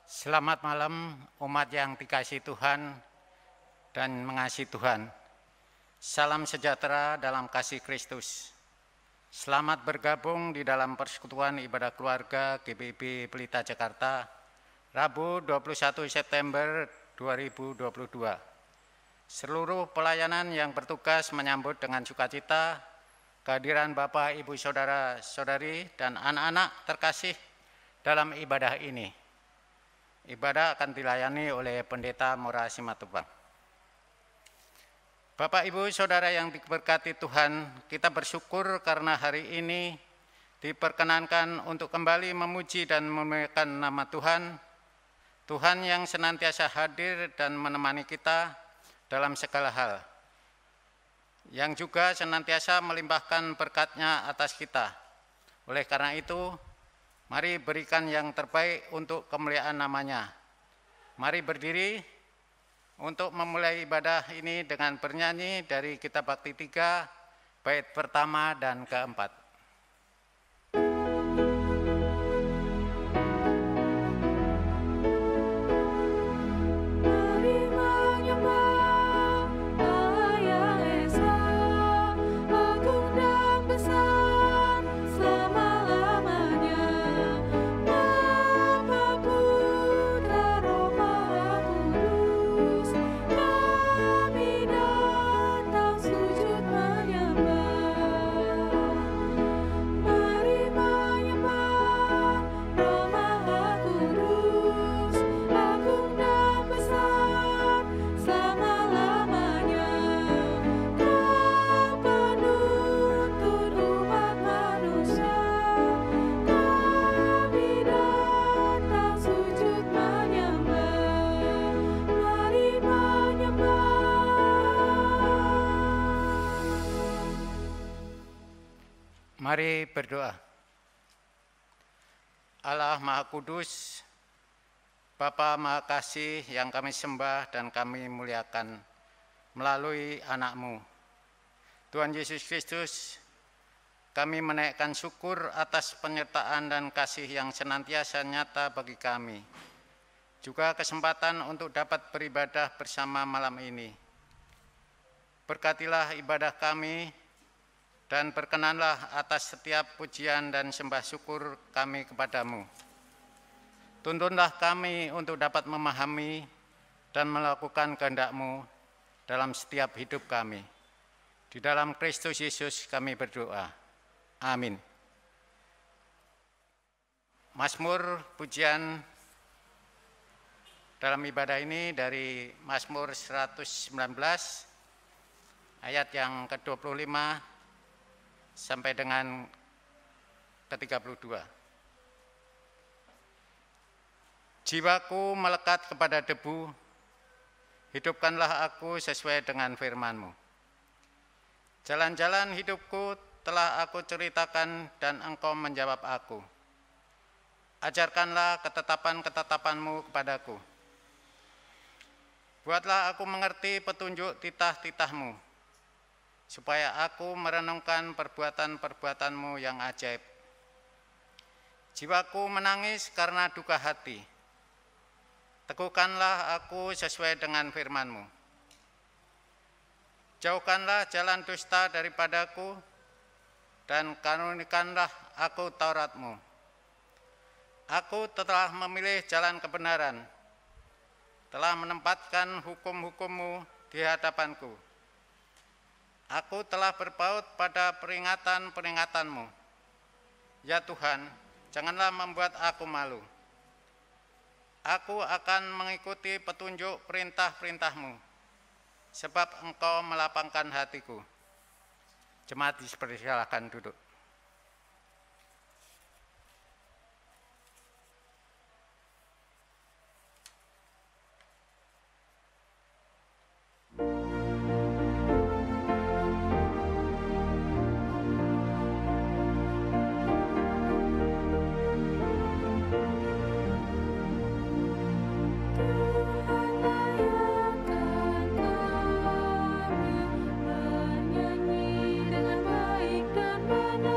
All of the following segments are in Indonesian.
Selamat malam umat yang dikasihi Tuhan dan mengasihi Tuhan. Salam sejahtera dalam kasih Kristus. Selamat bergabung di dalam persekutuan ibadah keluarga GBIB Pelita Jakarta, Rabu 21 September 2022. Seluruh pelayanan yang bertugas menyambut dengan sukacita kehadiran Bapak, Ibu, Saudara, Saudari, dan anak-anak terkasih dalam ibadah ini. Ibadah akan dilayani oleh Pendeta Mora Simatupang. Bapak, Ibu, Saudara yang diberkati Tuhan, kita bersyukur karena hari ini diperkenankan untuk kembali memuji dan memuliakan nama Tuhan, Tuhan yang senantiasa hadir dan menemani kita dalam segala hal, yang juga senantiasa melimpahkan berkat-Nya atas kita. Oleh karena itu, mari berikan yang terbaik untuk kemuliaan nama-Nya. Mari berdiri untuk memulai ibadah ini dengan bernyanyi dari Kitab Bakti 3, bait pertama dan keempat. Mari berdoa. Allah Maha Kudus, Bapa Maha Kasih yang kami sembah dan kami muliakan melalui anak-Mu, Tuhan Yesus Kristus, kami menaikkan syukur atas penyertaan dan kasih yang senantiasa nyata bagi kami. Juga kesempatan untuk dapat beribadah bersama malam ini. Berkatilah ibadah kami, dan berkenanlah atas setiap pujian dan sembah syukur kami kepadamu. Tuntunlah kami untuk dapat memahami dan melakukan kehendak-Mu dalam setiap hidup kami. Di dalam Kristus Yesus kami berdoa. Amin. Mazmur pujian dalam ibadah ini dari Mazmur 119 ayat yang ke-25 sampai dengan ke-32. Jiwaku melekat kepada debu, hidupkanlah aku sesuai dengan firman-Mu. Jalan-jalan hidupku telah aku ceritakan dan Engkau menjawab aku. Ajarkanlah ketetapan-ketetapan-Mu kepadaku. Buatlah aku mengerti petunjuk titah-titah-Mu, supaya aku merenungkan perbuatan-perbuatan-Mu yang ajaib. Jiwaku menangis karena duka hati. Teguhkanlah aku sesuai dengan firman-Mu. Jauhkanlah jalan dusta daripadaku, dan karunikanlah aku Taurat-Mu. Aku telah memilih jalan kebenaran, telah menempatkan hukum-hukum-Mu di hadapanku. Aku telah berpaut pada peringatan-peringatan-Mu. Ya Tuhan, janganlah membuat aku malu. Aku akan mengikuti petunjuk perintah-perintah-Mu, sebab Engkau melapangkan hatiku. Jemaat dipersilakan duduk. Bernyanyi dengan baik dan benar.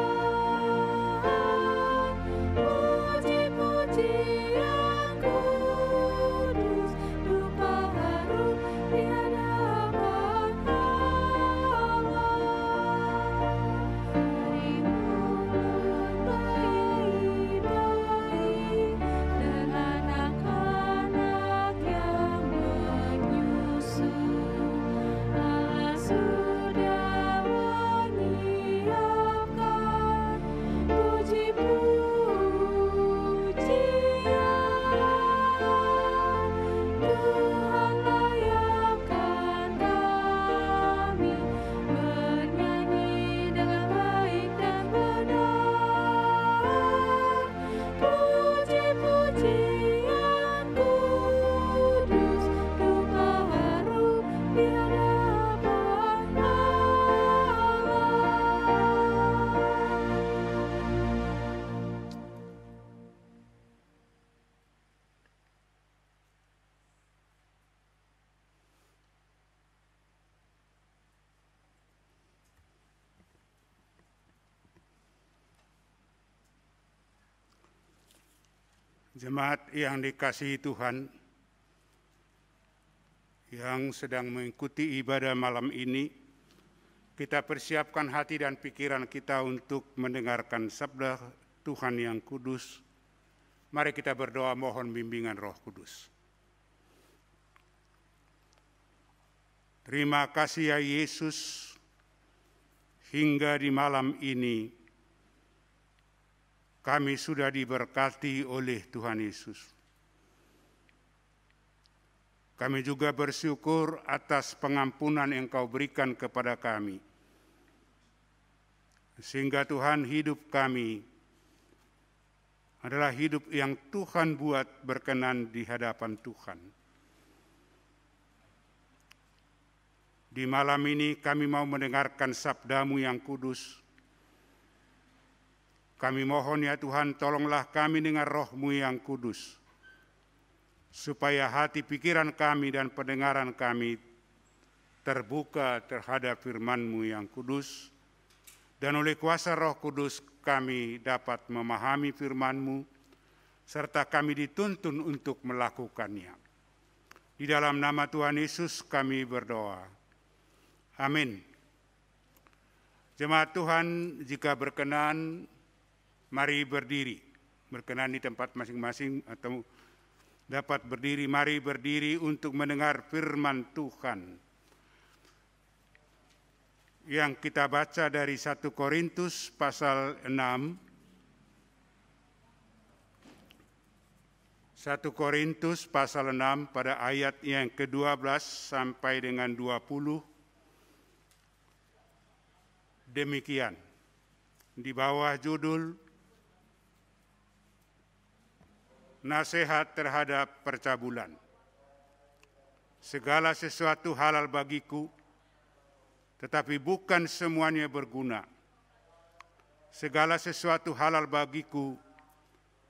Jemaat yang dikasihi Tuhan, yang sedang mengikuti ibadah malam ini, kita persiapkan hati dan pikiran kita untuk mendengarkan sabda Tuhan yang kudus. Mari kita berdoa mohon bimbingan Roh Kudus. Terima kasih ya Yesus, hingga di malam ini kami sudah diberkati oleh Tuhan Yesus. Kami juga bersyukur atas pengampunan yang Kau berikan kepada kami. Sehingga Tuhan, hidup kami adalah hidup yang Tuhan buat berkenan di hadapan Tuhan. Di malam ini kami mau mendengarkan sabda-Mu yang kudus. Kami mohon ya Tuhan, tolonglah kami dengan Roh-Mu yang kudus, supaya hati pikiran kami dan pendengaran kami terbuka terhadap firman-Mu yang kudus, dan oleh kuasa Roh Kudus kami dapat memahami firman-Mu, serta kami dituntun untuk melakukannya. Di dalam nama Tuhan Yesus kami berdoa. Amin. Jemaat Tuhan, jika berkenan, mari berdiri, berkenan di tempat masing-masing atau dapat berdiri, mari berdiri untuk mendengar firman Tuhan. Yang kita baca dari 1 Korintus pasal 6. 1 Korintus pasal 6 pada ayat yang ke-12 sampai dengan 20. Demikian, di bawah judul Nasihat terhadap percabulan. Segala sesuatu halal bagiku, tetapi bukan semuanya berguna. Segala sesuatu halal bagiku,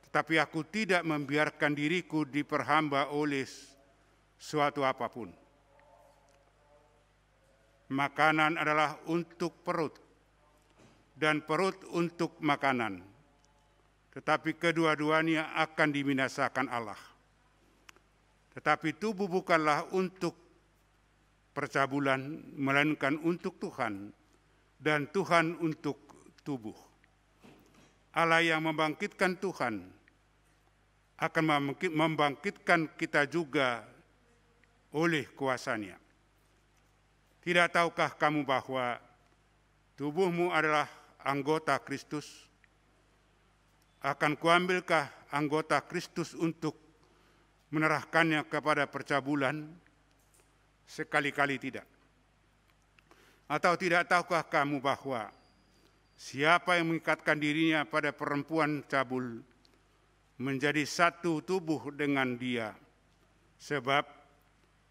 tetapi aku tidak membiarkan diriku diperhamba oleh suatu apapun. Makanan adalah untuk perut, dan perut untuk makanan. Tetapi kedua-duanya akan dibinasakan Allah. Tetapi tubuh bukanlah untuk percabulan, melainkan untuk Tuhan, dan Tuhan untuk tubuh. Allah yang membangkitkan Tuhan akan membangkitkan kita juga oleh kuasa-Nya. Tidak tahukah kamu bahwa tubuhmu adalah anggota Kristus? Akan kuambilkah anggota Kristus untuk menyerahkannya kepada percabulan? Sekali-kali tidak. Atau tidak tahukah kamu bahwa siapa yang mengikatkan dirinya pada perempuan cabul menjadi satu tubuh dengan dia? Sebab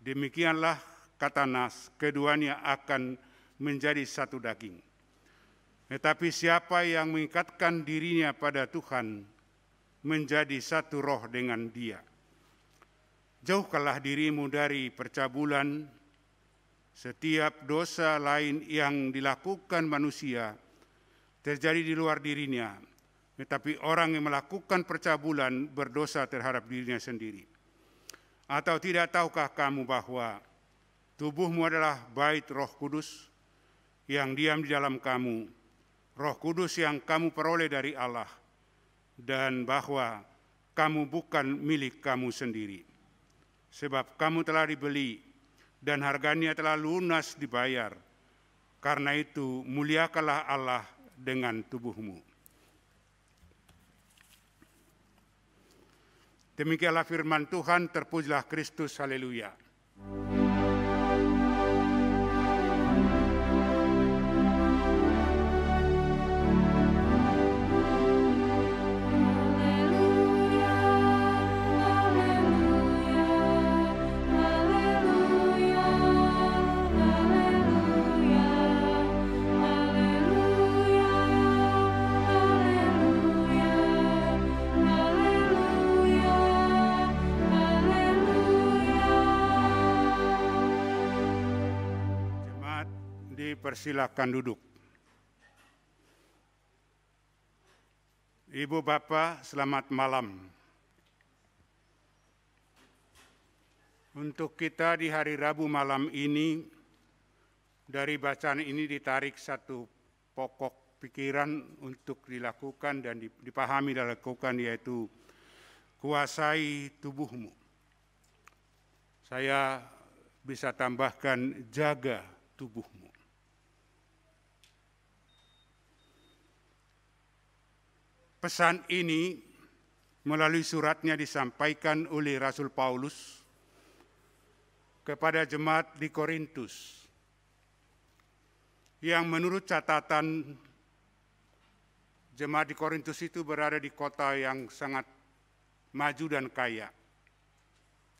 demikianlah kata Nas, keduanya akan menjadi satu daging. Tetapi siapa yang mengikatkan dirinya pada Tuhan menjadi satu roh dengan Dia. Jauhkanlah dirimu dari percabulan. Setiap dosa lain yang dilakukan manusia terjadi di luar dirinya, tetapi orang yang melakukan percabulan berdosa terhadap dirinya sendiri. Atau tidak tahukah kamu bahwa tubuhmu adalah bait Roh Kudus yang diam di dalam kamu, Roh Kudus yang kamu peroleh dari Allah, dan bahwa kamu bukan milik kamu sendiri. Sebab kamu telah dibeli, dan harganya telah lunas dibayar. Karena itu muliakanlah Allah dengan tubuhmu. Demikianlah firman Tuhan, terpujilah Kristus, haleluya. Persilakan duduk. Ibu Bapak, selamat malam. Untuk kita di hari Rabu malam ini, dari bacaan ini ditarik satu pokok pikiran untuk dilakukan dan dipahami dan dilakukan, yaitu kuasai tubuhmu. Saya bisa tambahkan jaga tubuhmu. Pesan ini melalui suratnya disampaikan oleh Rasul Paulus kepada jemaat di Korintus, yang menurut catatan jemaat di Korintus itu berada di kota yang sangat maju dan kaya,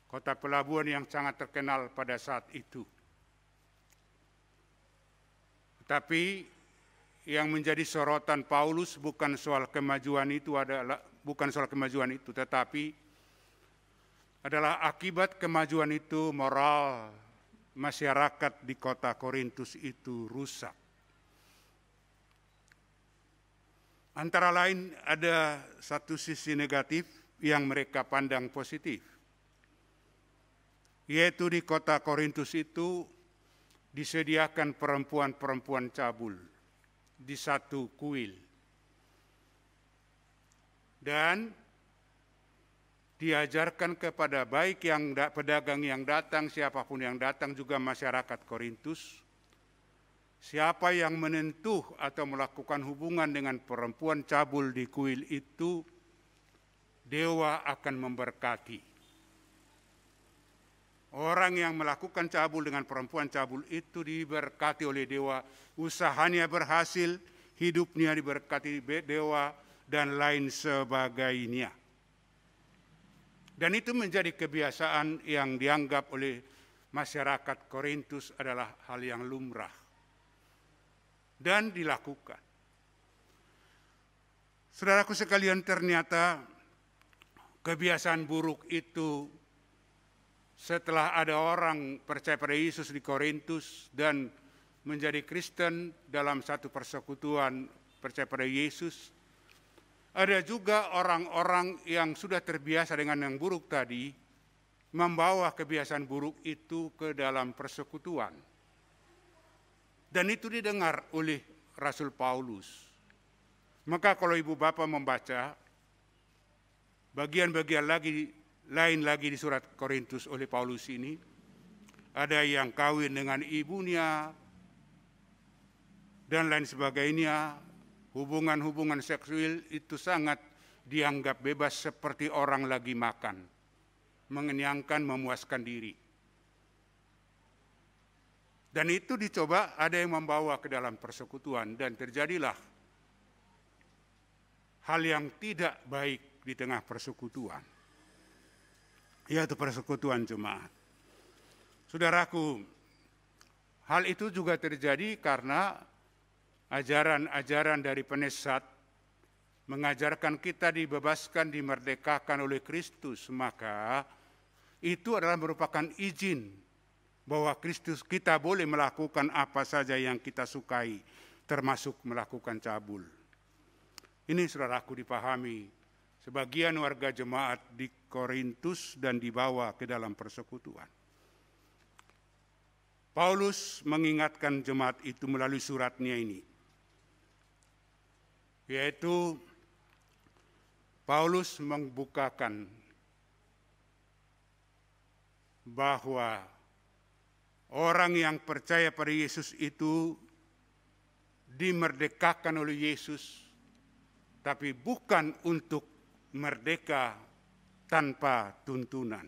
kota pelabuhan yang sangat terkenal pada saat itu. Tapi yang menjadi sorotan Paulus bukan soal kemajuan itu, tetapi adalah akibat kemajuan itu moral masyarakat di kota Korintus itu rusak. Antara lain ada satu sisi negatif yang mereka pandang positif, yaitu di kota Korintus itu disediakan perempuan-perempuan cabul di satu kuil. Dan diajarkan kepada baik yang pedagang yang datang, siapapun yang datang, juga masyarakat Korintus, siapa yang menentuh atau melakukan hubungan dengan perempuan cabul di kuil itu, dewa akan memberkati. Orang yang melakukan cabul dengan perempuan cabul itu diberkati oleh dewa, usahanya berhasil, hidupnya diberkati dewa, dan lain sebagainya. Dan itu menjadi kebiasaan yang dianggap oleh masyarakat Korintus adalah hal yang lumrah dan dilakukan. Saudaraku sekalian, ternyata kebiasaan buruk itu setelah ada orang percaya pada Yesus di Korintus dan menjadi Kristen dalam satu persekutuan percaya pada Yesus, ada juga orang-orang yang sudah terbiasa dengan yang buruk tadi, membawa kebiasaan buruk itu ke dalam persekutuan. Dan itu didengar oleh Rasul Paulus. Maka kalau ibu bapak membaca bagian-bagian lain lagi di surat Korintus oleh Paulus ini, ada yang kawin dengan ibunya dan lain sebagainya. Hubungan-hubungan seksual itu sangat dianggap bebas, seperti orang lagi makan, mengenyangkan, memuaskan diri. Dan itu dicoba ada yang membawa ke dalam persekutuan, dan terjadilah hal yang tidak baik di tengah persekutuan, yaitu persekutuan jemaat. Saudaraku, hal itu juga terjadi karena ajaran-ajaran dari penesat mengajarkan kita dibebaskan, dimerdekakan oleh Kristus. Maka itu adalah merupakan izin bahwa Kristus, kita boleh melakukan apa saja yang kita sukai, termasuk melakukan cabul. Ini saudaraku dipahami sebagian warga jemaat di Korintus dan dibawa ke dalam persekutuan. Paulus mengingatkan jemaat itu melalui suratnya ini, yaitu Paulus membukakan bahwa orang yang percaya pada Yesus itu dimerdekakan oleh Yesus, tapi bukan untuk merdeka tanpa tuntunan.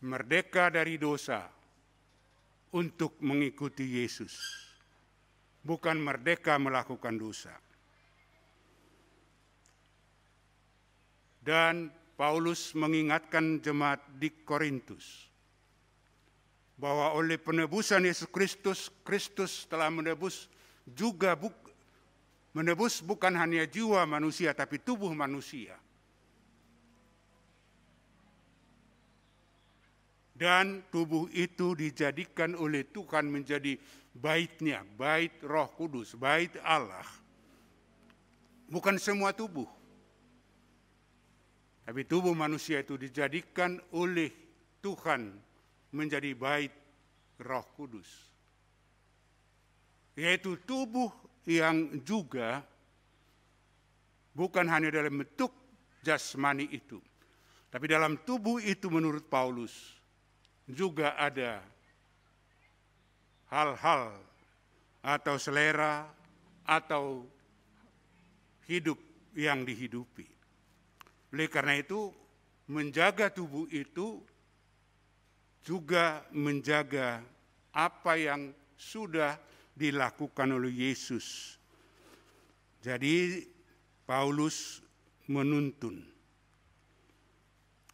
Merdeka dari dosa untuk mengikuti Yesus, bukan merdeka melakukan dosa. Dan Paulus mengingatkan jemaat di Korintus bahwa oleh penebusan Yesus Kristus, Kristus telah menebus juga menebus bukan hanya jiwa manusia tapi tubuh manusia. Dan tubuh itu dijadikan oleh Tuhan menjadi baitnya, bait Roh Kudus, bait Allah. Bukan semua tubuh. Tapi tubuh manusia itu dijadikan oleh Tuhan menjadi bait Roh Kudus. Yaitu tubuh yang juga bukan hanya dalam bentuk jasmani itu, tapi dalam tubuh itu menurut Paulus juga ada hal-hal atau selera atau hidup yang dihidupi. Oleh karena itu, menjaga tubuh itu juga menjaga apa yang sudah dilakukan oleh Yesus. Jadi Paulus menuntun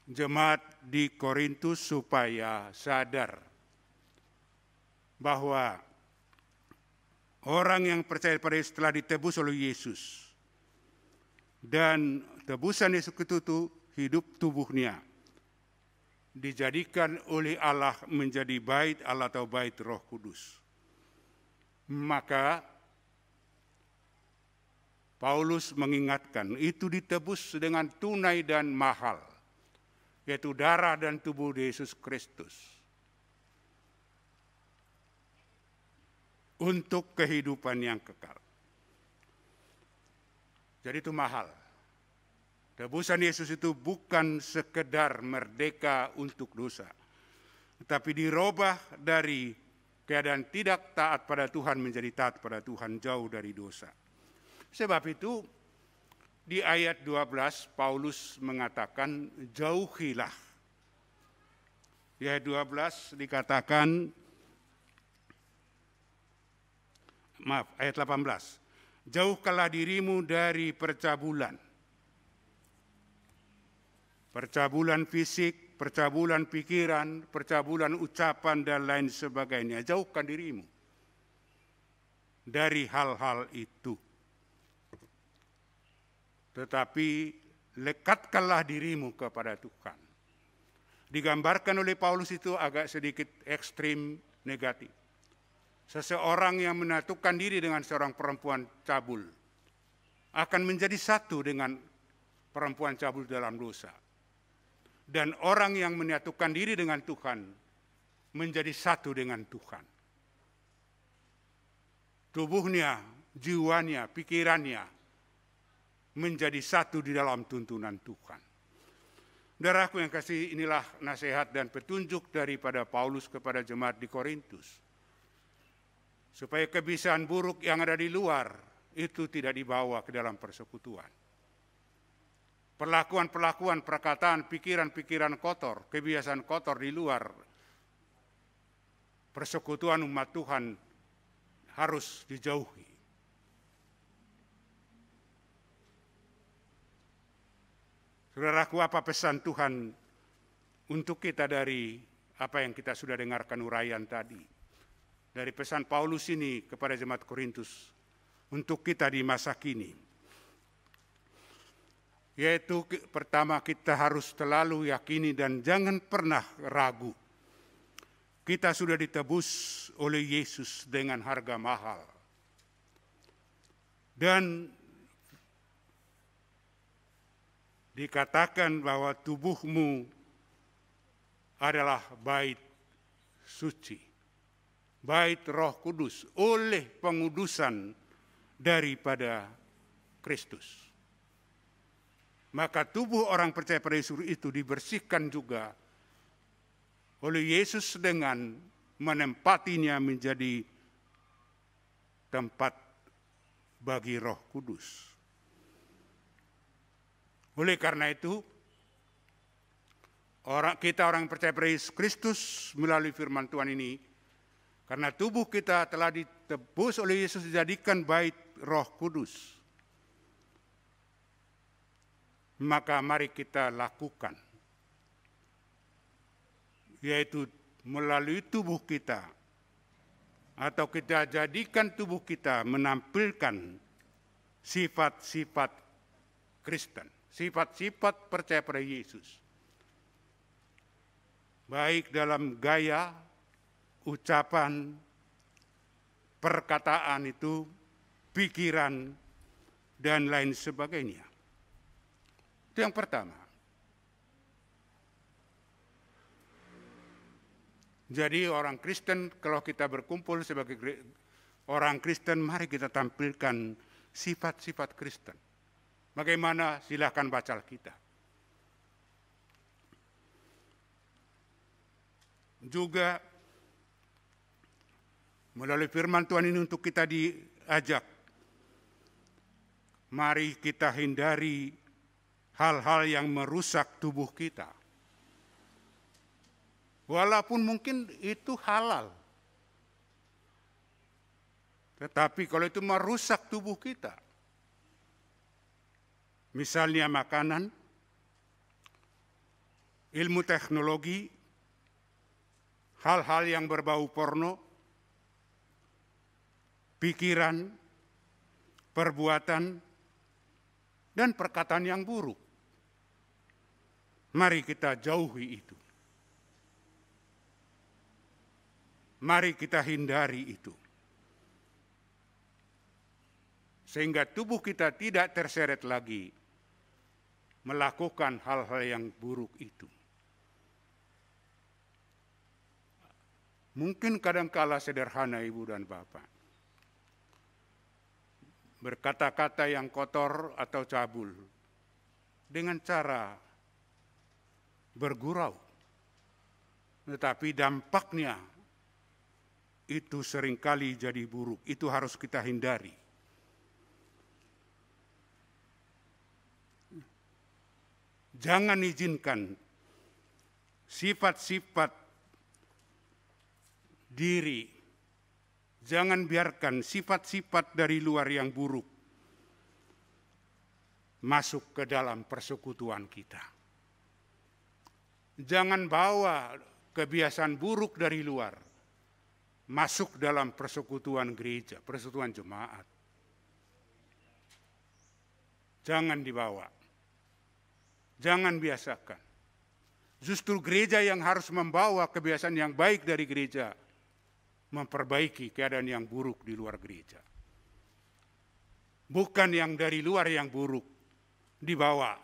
jemaat di Korintus supaya sadar bahwa orang yang percaya pada Yesus telah ditebus oleh Yesus, dan tebusan Yesus itu hidup tubuhnya dijadikan oleh Allah menjadi bait Allah atau bait Roh Kudus. Maka Paulus mengingatkan itu ditebus dengan tunai dan mahal, yaitu darah dan tubuh Yesus Kristus, untuk kehidupan yang kekal. Jadi itu mahal. Tebusan Yesus itu bukan sekedar merdeka untuk dosa, tetapi dirubah dari keadaan tidak taat pada Tuhan menjadi taat pada Tuhan, jauh dari dosa. Sebab itu di ayat 12 Paulus mengatakan jauhilah. Di ayat 12 dikatakan, ayat 18. Jauhkanlah dirimu dari percabulan. Percabulan fisik, percabulan pikiran, percabulan ucapan, dan lain sebagainya. Jauhkan dirimu dari hal-hal itu. Tetapi lekatkanlah dirimu kepada Tuhan. Digambarkan oleh Paulus itu agak sedikit ekstrim negatif. Seseorang yang menyatukan diri dengan seorang perempuan cabul akan menjadi satu dengan perempuan cabul dalam dosa. Dan orang yang menyatukan diri dengan Tuhan menjadi satu dengan Tuhan. Tubuhnya, jiwanya, pikirannya menjadi satu di dalam tuntunan Tuhan. Saudaraku yang kasih, inilah nasihat dan petunjuk daripada Paulus kepada jemaat di Korintus. Supaya kebiasaan buruk yang ada di luar itu tidak dibawa ke dalam persekutuan. Perlakuan-perlakuan, perkataan, pikiran-pikiran kotor, kebiasaan kotor di luar persekutuan umat Tuhan harus dijauhi. Saudaraku, apa pesan Tuhan untuk kita dari apa yang kita sudah dengarkan uraian tadi? Dari pesan Paulus ini kepada jemaat Korintus untuk kita di masa kini. Yaitu pertama, kita harus selalu yakini dan jangan pernah ragu. Kita sudah ditebus oleh Yesus dengan harga mahal. Dan dikatakan bahwa tubuhmu adalah bait suci, bait Roh Kudus oleh pengudusan daripada Kristus. Maka tubuh orang percaya pada Yesus itu dibersihkan juga oleh Yesus dengan menempatinya menjadi tempat bagi Roh Kudus. Oleh karena itu, kita orang percaya pada Yesus Kristus melalui firman Tuhan ini, karena tubuh kita telah ditebus oleh Yesus dijadikan bait Roh Kudus. Maka mari kita lakukan, yaitu melalui tubuh kita, atau kita jadikan tubuh kita menampilkan sifat-sifat Kristen, sifat-sifat percaya pada Yesus. Baik dalam gaya, ucapan, perkataan itu, pikiran, dan lain sebagainya. Itu yang pertama. Jadi orang Kristen, kalau kita berkumpul sebagai orang Kristen, mari kita tampilkan sifat-sifat Kristen. Bagaimana? Silahkan baca Alkitab. Juga melalui firman Tuhan ini untuk kita diajak, mari kita hindari hal-hal yang merusak tubuh kita. Walaupun mungkin itu halal, tetapi kalau itu merusak tubuh kita, misalnya makanan, ilmu teknologi, hal-hal yang berbau porno, pikiran, perbuatan, dan perkataan yang buruk. Mari kita jauhi itu. Mari kita hindari itu. Sehingga tubuh kita tidak terseret lagi melakukan hal-hal yang buruk itu. Mungkin kadangkala sederhana Ibu dan Bapak. Berkata-kata yang kotor atau cabul dengan cara bergurau. Tetapi dampaknya itu seringkali jadi buruk. Itu harus kita hindari. Jangan izinkan sifat-sifat diri, jangan biarkan sifat-sifat dari luar yang buruk masuk ke dalam persekutuan kita. Jangan bawa kebiasaan buruk dari luar masuk dalam persekutuan gereja, persekutuan jemaat. Jangan dibawa. Jangan biasakan. Justru gereja yang harus membawa kebiasaan yang baik dari gereja, memperbaiki keadaan yang buruk di luar gereja. Bukan yang dari luar yang buruk dibawa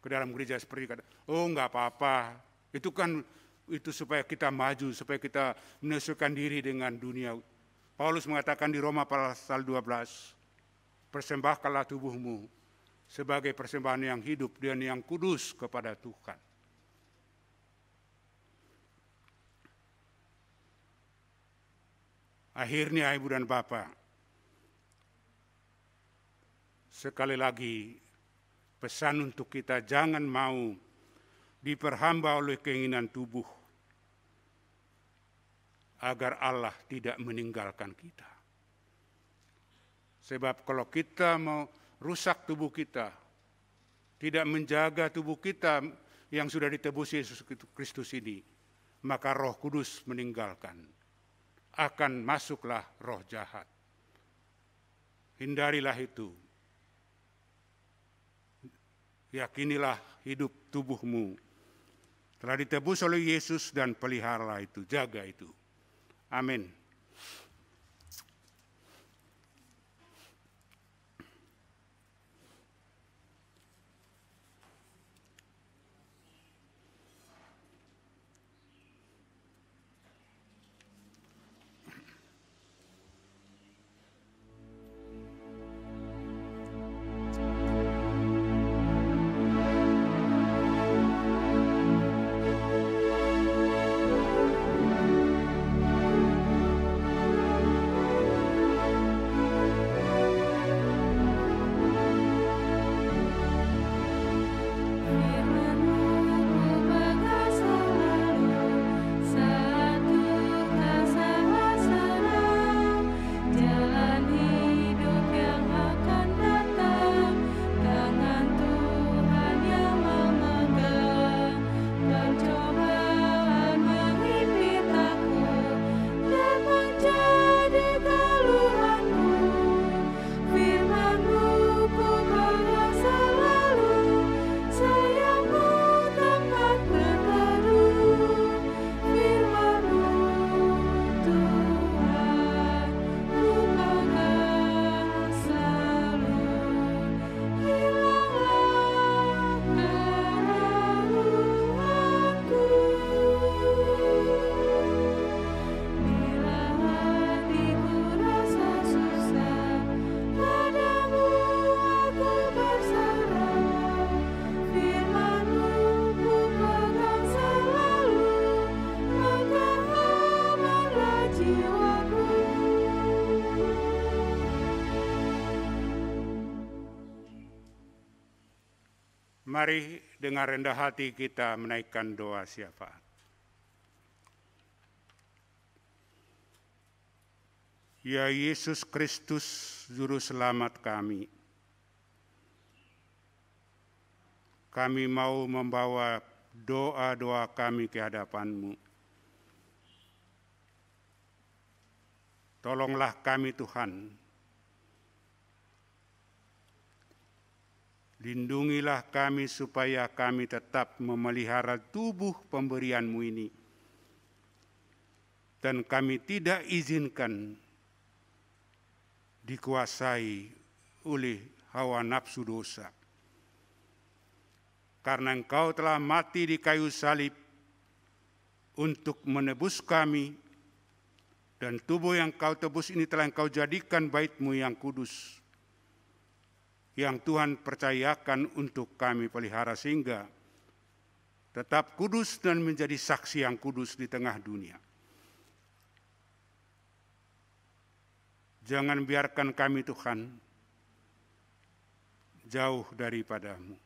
ke dalam gereja seperti kata, oh enggak apa-apa, itu supaya kita maju, supaya kita menyesuaikan diri dengan dunia. Paulus mengatakan di Roma pasal 12, persembahkanlah tubuhmu sebagai persembahan yang hidup dan yang kudus kepada Tuhan. Akhirnya Ibu dan Bapak, sekali lagi pesan untuk kita, jangan mau diperhamba oleh keinginan tubuh agar Allah tidak meninggalkan kita. Sebab kalau kita mau rusak tubuh kita, tidak menjaga tubuh kita yang sudah ditebus Yesus Kristus ini, maka Roh Kudus meninggalkan. Akan masuklah roh jahat. Hindarilah itu. Yakinilah hidup tubuhmu telah ditebus oleh Yesus dan peliharalah itu, jaga itu. Amin. Mari dengan rendah hati kita menaikkan doa syafaat. Ya Yesus Kristus, Juru Selamat kami mau membawa doa-doa kami ke hadapan-Mu. Tolonglah kami Tuhan. Lindungilah kami supaya kami tetap memelihara tubuh pemberian-Mu ini. Dan kami tidak izinkan dikuasai oleh hawa nafsu dosa. Karena Engkau telah mati di kayu salib untuk menebus kami, dan tubuh yang Kau tebus ini telah Engkau jadikan bait-Mu yang kudus, yang Tuhan percayakan untuk kami pelihara sehingga tetap kudus dan menjadi saksi yang kudus di tengah dunia. Jangan biarkan kami Tuhan jauh daripada-Mu,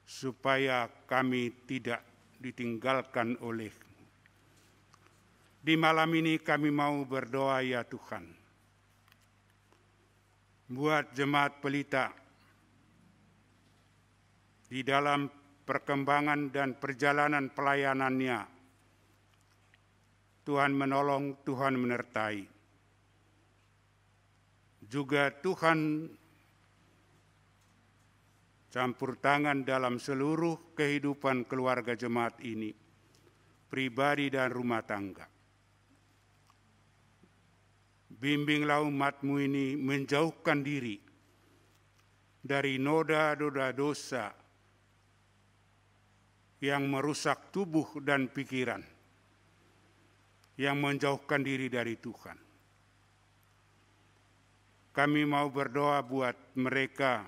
supaya kami tidak ditinggalkan oleh-Mu. Di malam ini kami mau berdoa ya Tuhan, buat jemaat Pelita di dalam perkembangan dan perjalanan pelayanannya. Tuhan menolong, Tuhan menyertai. Juga Tuhan campur tangan dalam seluruh kehidupan keluarga jemaat ini, pribadi dan rumah tangga. Bimbinglah umat-Mu ini menjauhkan diri dari noda-noda dosa yang merusak tubuh dan pikiran, yang menjauhkan diri dari Tuhan. Kami mau berdoa buat mereka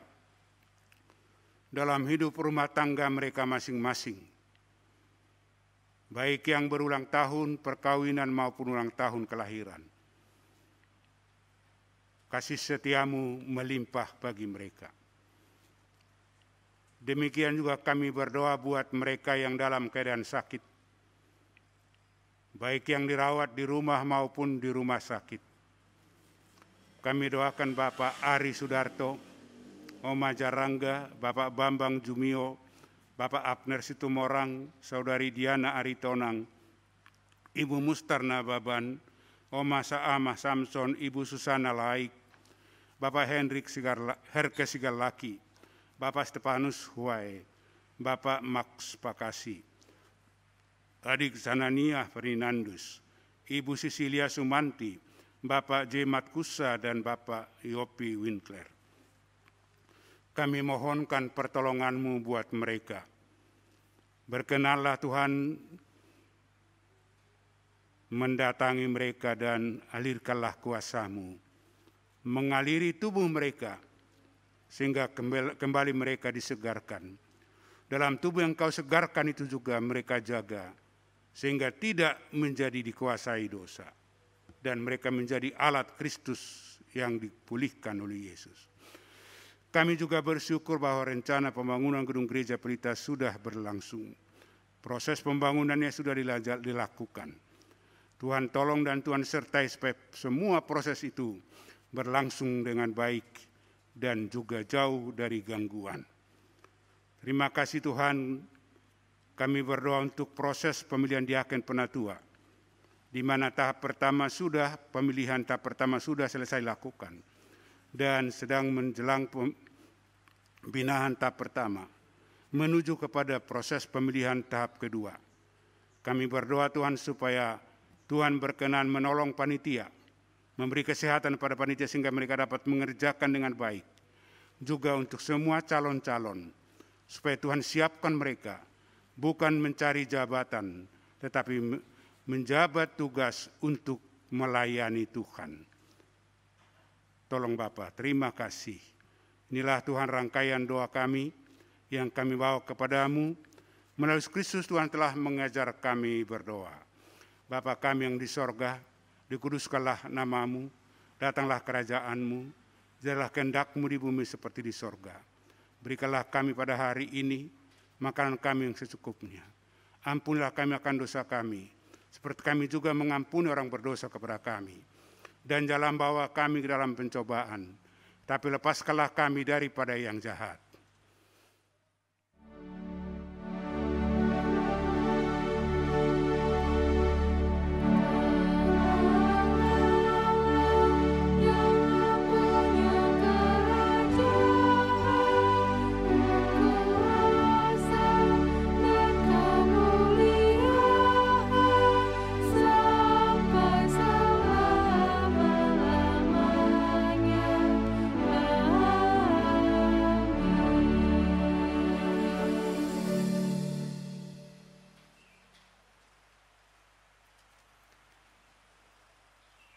dalam hidup rumah tangga mereka masing-masing, baik yang berulang tahun perkawinan maupun ulang tahun kelahiran. Kasih setia-Mu melimpah bagi mereka. Demikian juga kami berdoa buat mereka yang dalam keadaan sakit, baik yang dirawat di rumah maupun di rumah sakit. Kami doakan Bapak Ari Sudarto, Oma Jarangga, Bapak Bambang Jumio, Bapak Abner Situmorang, Saudari Diana Aritonang, Ibu Mustarna Baban, Oma Saamah Samson, Ibu Susana Laik, Bapak Herke Sigalaki, Bapak Stepanus Huai, Bapak Max Pakasi, Adik Zanania Fernandus, Ibu Sisilia Sumanti, Bapak Jemat Kusa, dan Bapak Yopi Winkler. Kami mohonkan pertolongan-Mu buat mereka. Berkenanlah Tuhan mendatangi mereka dan alirkanlah kuasa-Mu, mengaliri tubuh mereka sehingga kembali mereka disegarkan. Dalam tubuh yang Kau segarkan itu juga mereka jaga sehingga tidak menjadi dikuasai dosa dan mereka menjadi alat Kristus yang dipulihkan oleh Yesus. Kami juga bersyukur bahwa rencana pembangunan gedung gereja Pelita sudah berlangsung. Proses pembangunannya sudah dilakukan. Tuhan tolong dan Tuhan sertai supaya semua proses itu berlangsung dengan baik dan juga jauh dari gangguan. Terima kasih Tuhan, kami berdoa untuk proses pemilihan diaken penatua, di mana pemilihan tahap pertama sudah selesai lakukan dan sedang menjelang pembinaan tahap pertama menuju kepada proses pemilihan tahap kedua. Kami berdoa Tuhan supaya Tuhan berkenan menolong panitia, memberi kesehatan pada panitia sehingga mereka dapat mengerjakan dengan baik. Juga untuk semua calon-calon, supaya Tuhan siapkan mereka, bukan mencari jabatan, tetapi menjabat tugas untuk melayani Tuhan. Tolong Bapa, terima kasih. Inilah Tuhan rangkaian doa kami yang kami bawa kepadamu. Melalui Kristus Tuhan telah mengajar kami berdoa. Bapa kami yang di sorga, dikuduskanlah nama-Mu, datanglah kerajaan-Mu, jadilah kehendak-Mu di bumi seperti di sorga. Berikanlah kami pada hari ini makanan kami yang secukupnya. Ampunilah kami akan dosa kami, seperti kami juga mengampuni orang berdosa kepada kami. Dan jangan bawa kami ke dalam pencobaan, tapi lepaskanlah kami daripada yang jahat.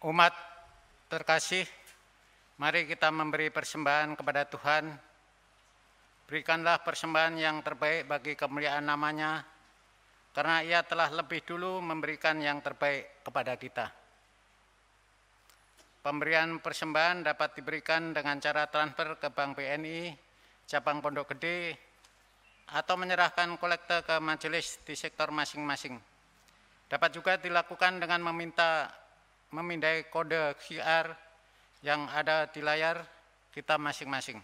Umat terkasih, mari kita memberi persembahan kepada Tuhan. Berikanlah persembahan yang terbaik bagi kemuliaan nama-Nya, karena Ia telah lebih dulu memberikan yang terbaik kepada kita. Pemberian persembahan dapat diberikan dengan cara transfer ke Bank BNI, cabang Pondok Gede, atau menyerahkan kolekte ke majelis di sektor masing-masing. Dapat juga dilakukan dengan memindai kode QR yang ada di layar kita masing-masing.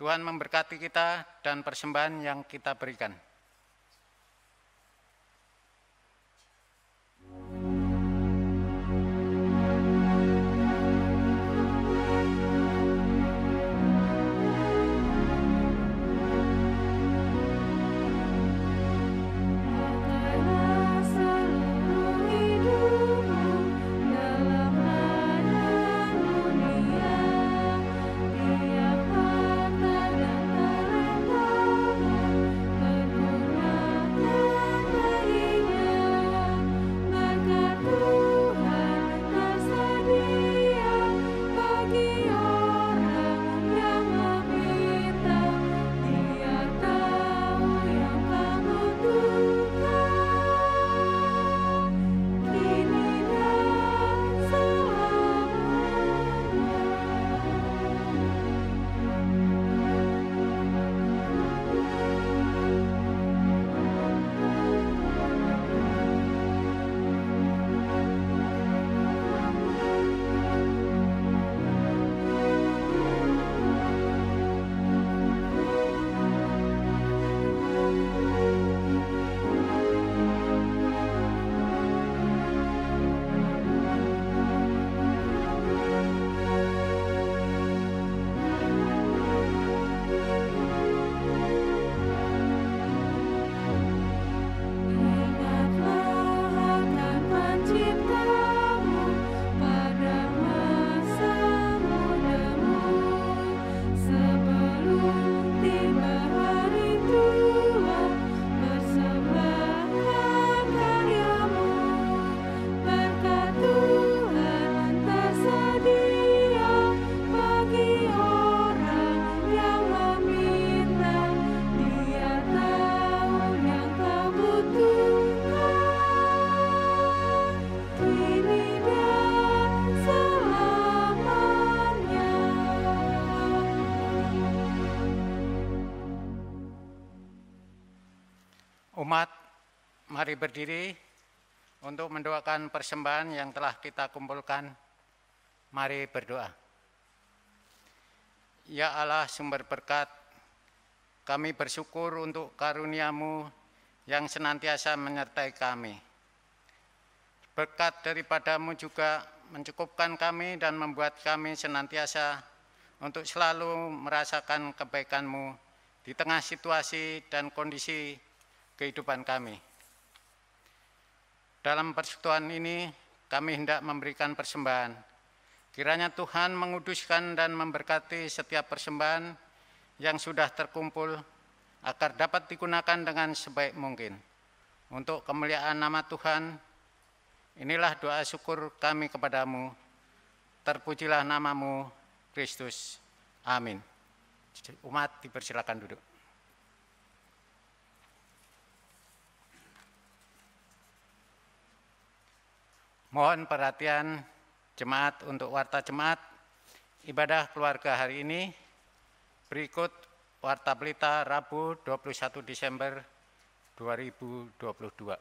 Tuhan memberkati kita dan persembahan yang kita berikan. Umat, mari berdiri untuk mendoakan persembahan yang telah kita kumpulkan. Mari berdoa. Ya Allah sumber berkat, kami bersyukur untuk karunia-Mu yang senantiasa menyertai kami. Berkat daripada-Mu juga mencukupkan kami dan membuat kami senantiasa untuk selalu merasakan kebaikan-Mu di tengah situasi dan kondisi kehidupan kami. Dalam persekutuan ini, kami hendak memberikan persembahan. Kiranya Tuhan menguduskan dan memberkati setiap persembahan yang sudah terkumpul, agar dapat digunakan dengan sebaik mungkin. Untuk kemuliaan nama Tuhan, inilah doa syukur kami kepadamu. Terpujilah nama-Mu, Kristus. Amin. Umat dipersilakan duduk. Mohon perhatian jemaat untuk warta jemaat ibadah keluarga hari ini. Berikut Warta Berita Rabu 21 Desember 2022.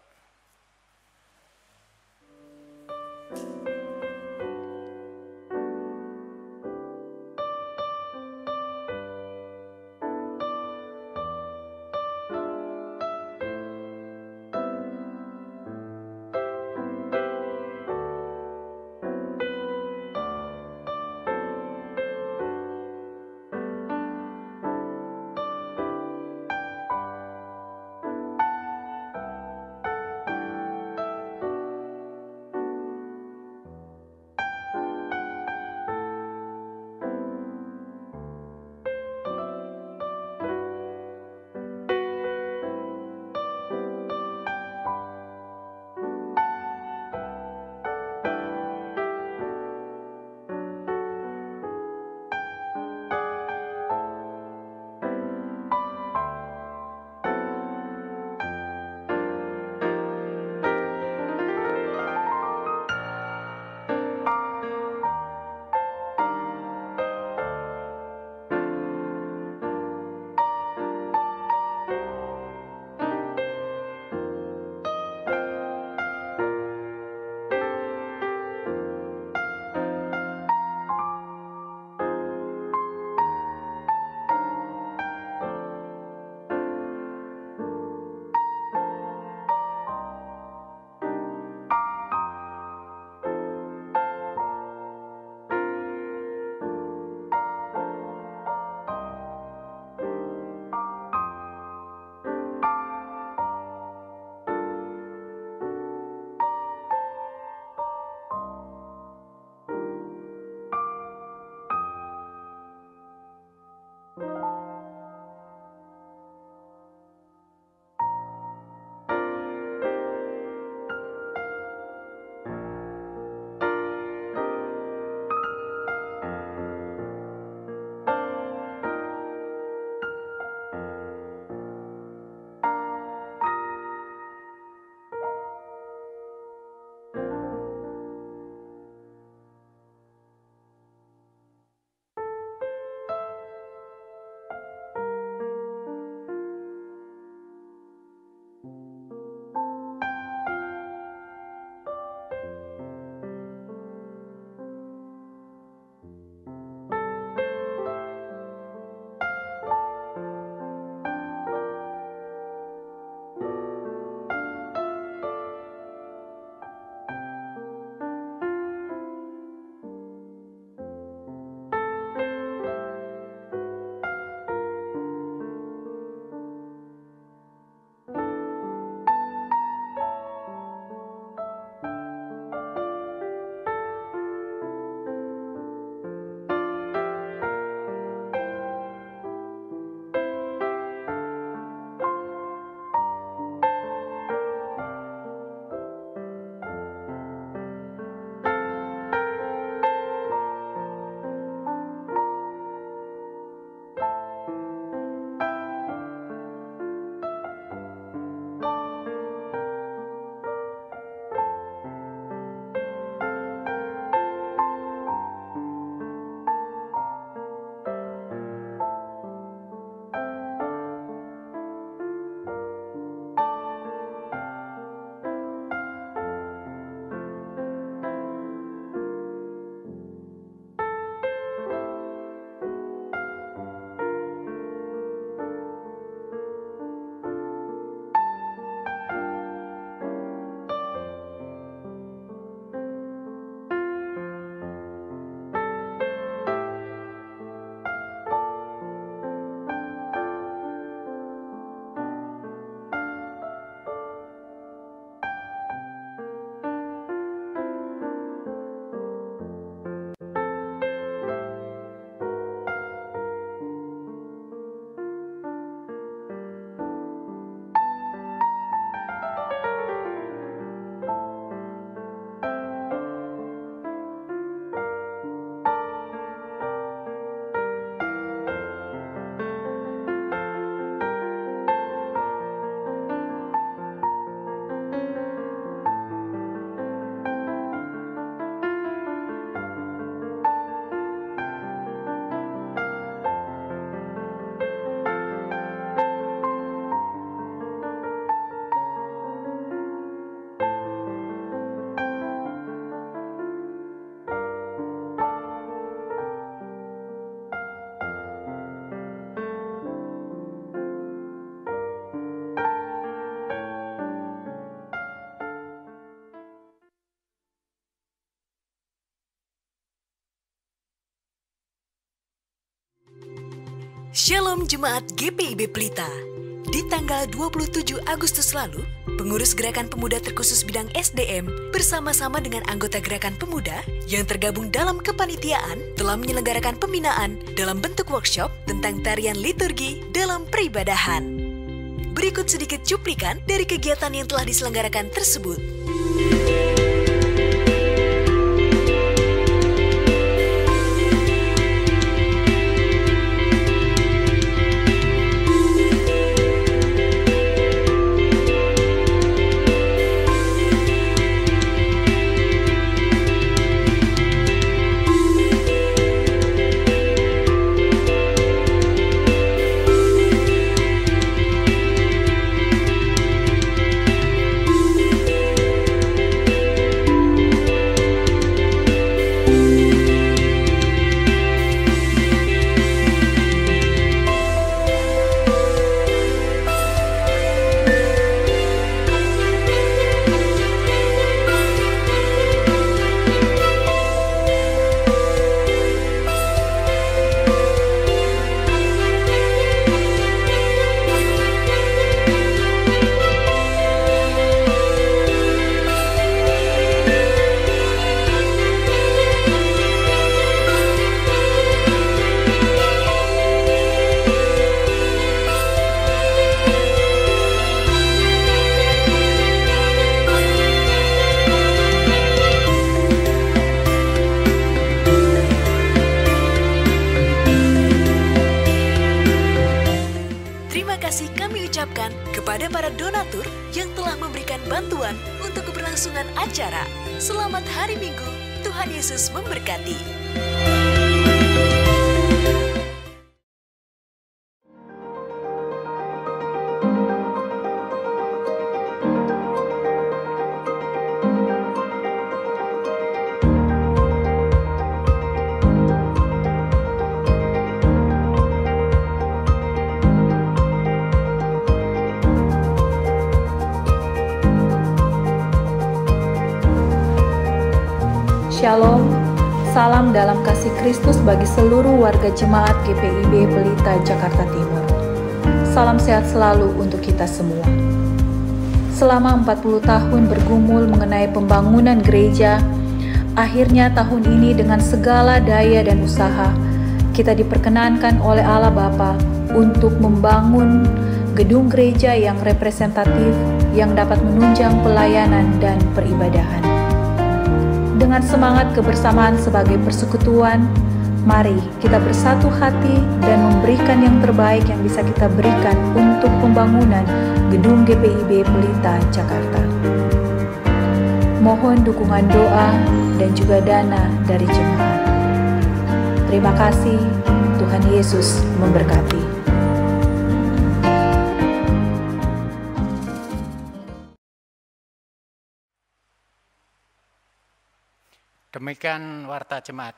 Shalom Jemaat GPIB Pelita. Di tanggal 27 Agustus lalu, pengurus Gerakan Pemuda Terkhusus Bidang SDM bersama-sama dengan anggota Gerakan Pemuda yang tergabung dalam kepanitiaan telah menyelenggarakan pembinaan dalam bentuk workshop tentang tarian liturgi dalam peribadahan. Berikut sedikit cuplikan dari kegiatan yang telah diselenggarakan tersebut. Kami ucapkan kepada para donatur yang telah memberikan bantuan untuk keberlangsungan acara. Selamat Hari Minggu, Tuhan Yesus memberkati. Shalom, salam dalam kasih Kristus bagi seluruh warga jemaat GPIB Pelita Jakarta Timur. Salam sehat selalu untuk kita semua. Selama 40 tahun bergumul mengenai pembangunan gereja, akhirnya tahun ini dengan segala daya dan usaha, kita diperkenankan oleh Allah Bapa untuk membangun gedung gereja yang representatif yang dapat menunjang pelayanan dan peribadahan. Dengan semangat kebersamaan sebagai persekutuan, mari kita bersatu hati dan memberikan yang terbaik yang bisa kita berikan untuk pembangunan gedung GPIB Pelita Jakarta. Mohon dukungan doa dan juga dana dari jemaat. Terima kasih, Tuhan Yesus memberkati. Demikian warta jemaat.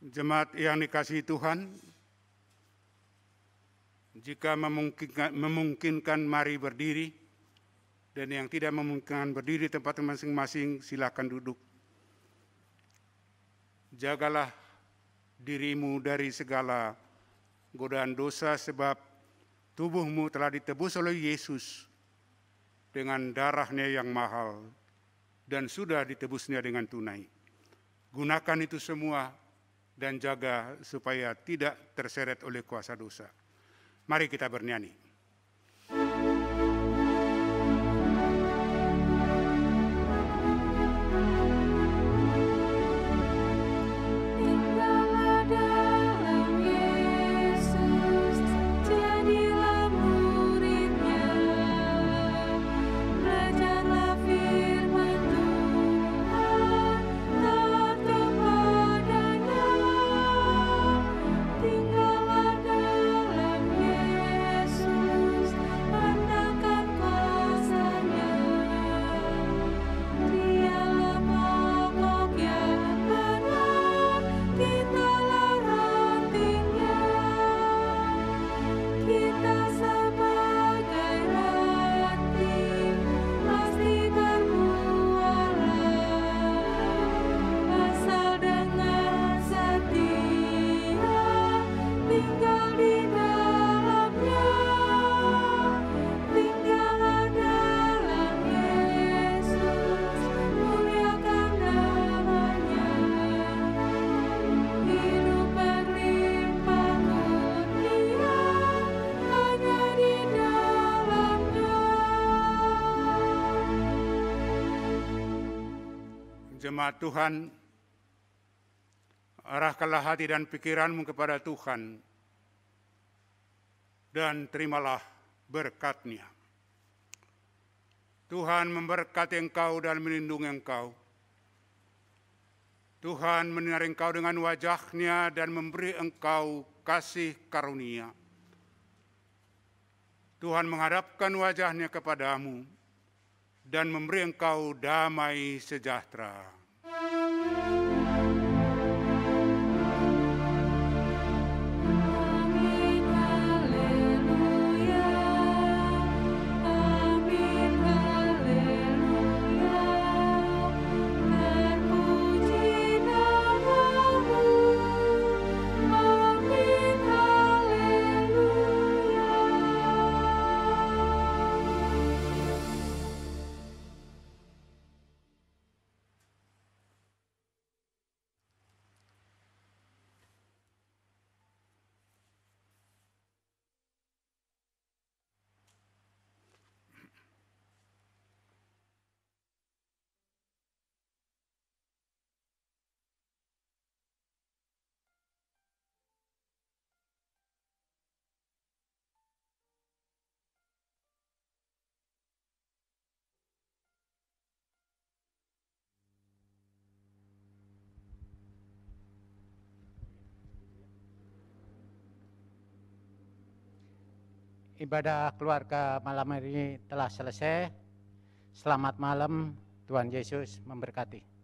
Jemaat yang dikasihi Tuhan, jika memungkinkan mari berdiri, dan yang tidak memungkinkan berdiri tempat masing-masing silakan duduk. Jagalah dirimu dari segala godaan dosa sebab tubuhmu telah ditebus oleh Yesus dengan darahnya yang mahal dan sudah ditebusnya dengan tunai. Gunakan itu semua dan jaga supaya tidak terseret oleh kuasa dosa. Mari kita bernyanyi. Tinggallah dalam Yesus. Jemaat Tuhan, arahkanlah hati dan pikiranmu kepada Tuhan dan terimalah berkat-Nya. Tuhan memberkati engkau dan melindungi engkau. Tuhan menyinari engkau dengan wajah-Nya dan memberi engkau kasih karunia. Tuhan menghadapkan wajah-Nya kepadamu dan memberi engkau damai sejahtera. Ibadah keluarga malam hari ini telah selesai. Selamat malam, Tuhan Yesus memberkati.